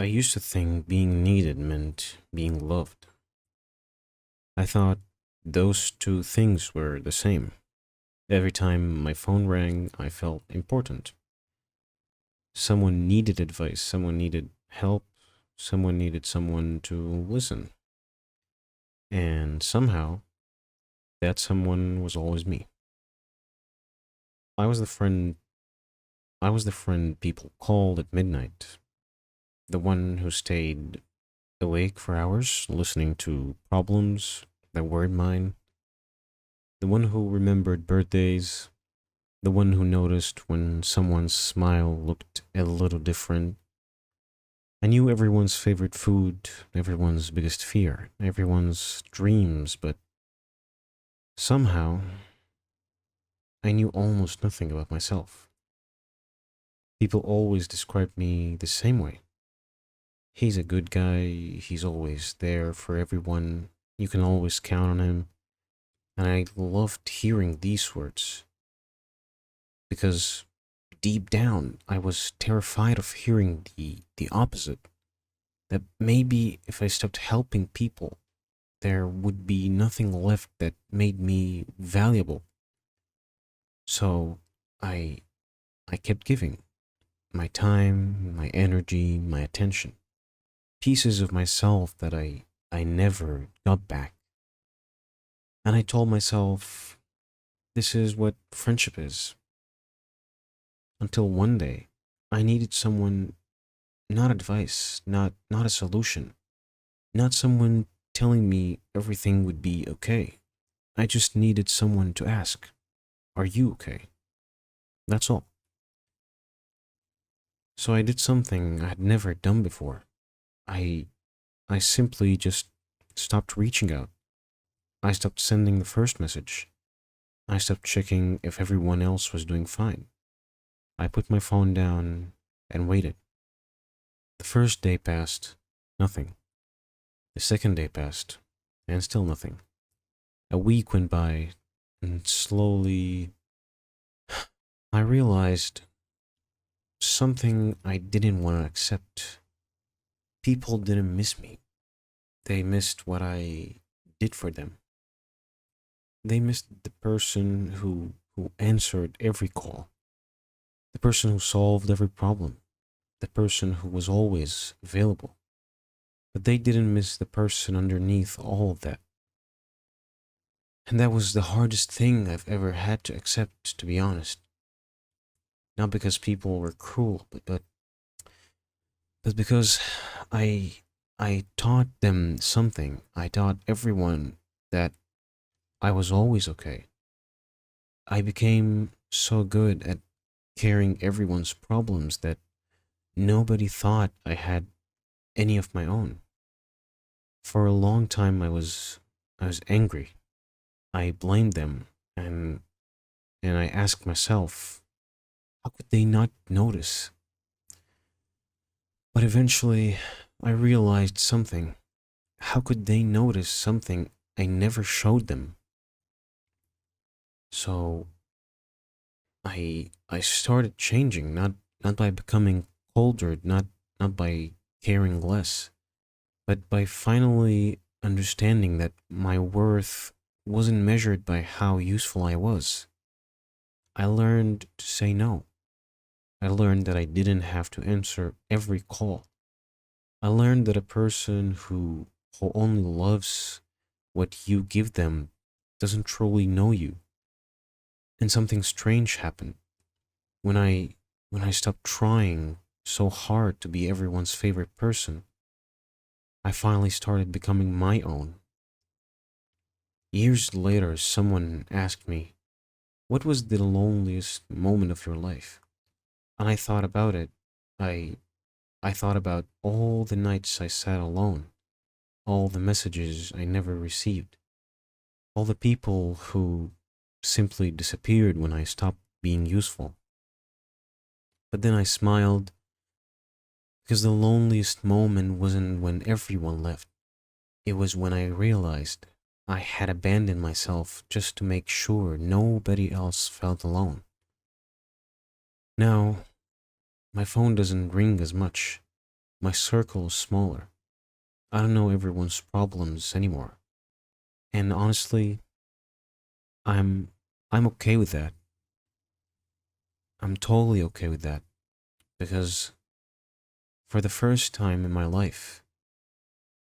I used to think being needed meant being loved. I thought those two things were the same. Every time my phone rang, I felt important. Someone needed advice, someone needed help, someone needed someone to listen. And somehow, that someone was always me. I was the friend I was the friend people called at midnight, the one who stayed awake for hours listening to problems that weren't mine, the one who remembered birthdays, the one who noticed when someone's smile looked a little different. I knew everyone's favorite food, everyone's biggest fear, everyone's dreams, but somehow I knew almost nothing about myself. People always described me the same way. He's a good guy, he's always there for everyone, you can always count on him. And I loved hearing these words because deep down I was terrified of hearing the opposite. That maybe if I stopped helping people, there would be nothing left that made me valuable. So I I kept giving my time, my energy, my attention, pieces of myself that I never got back. And I told myself this is what friendship is. Until one day I needed someone, not advice, not a solution, not someone telling me everything would be okay. I just needed someone to ask, "Are you okay?" That's all. So I did something I had never done before. I I simply just stopped reaching out. I stopped sending the first message. I stopped checking if everyone else was doing fine. I put my phone down and waited. The first day passed, nothing. The second day passed, and still nothing. A week went by, and slowly I realized something I didn't want to accept. People didn't miss me. They missed what I did for them. They missed the person who answered every call, the person who solved every problem, the person who was always available. But they didn't miss the person underneath all of that. And that was the hardest thing I've ever had to accept, to be honest. Not because people were cruel, but because I I taught them something. I taught everyone that I was always okay. I became so good at carrying everyone's problems that nobody thought I had any of my own. For a long time I was angry. I blamed them and I asked myself, how could they not notice? But eventually I realized something. How could they notice something I never showed them? So I started changing, not by becoming colder, not by caring less, but by finally understanding that my worth wasn't measured by how useful I was. I learned to say no. I learned that I didn't have to answer every call. I learned that a person who only loves what you give them doesn't truly know you. And something strange happened. When I stopped trying so hard to be everyone's favorite person, I finally started becoming my own. Years later, someone asked me, "What was the loneliest moment of your life?" And I thought about it. I I thought about all the nights I sat alone, all the messages I never received, all the people who simply disappeared when I stopped being useful. But then I smiled because the loneliest moment wasn't when everyone left. It was when I realized I had abandoned myself just to make sure nobody else felt alone. Now, my phone doesn't ring as much. My circle is smaller. I don't know everyone's problems anymore. And honestly, I'm I'm okay with that. I'm totally okay with that because for the first time in my life,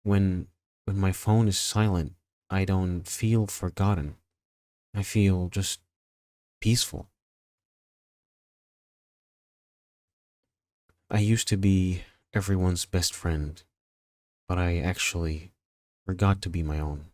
when when my phone is silent, I don't feel forgotten. I feel just peaceful. I used to be everyone's best friend, but I actually forgot to be my own.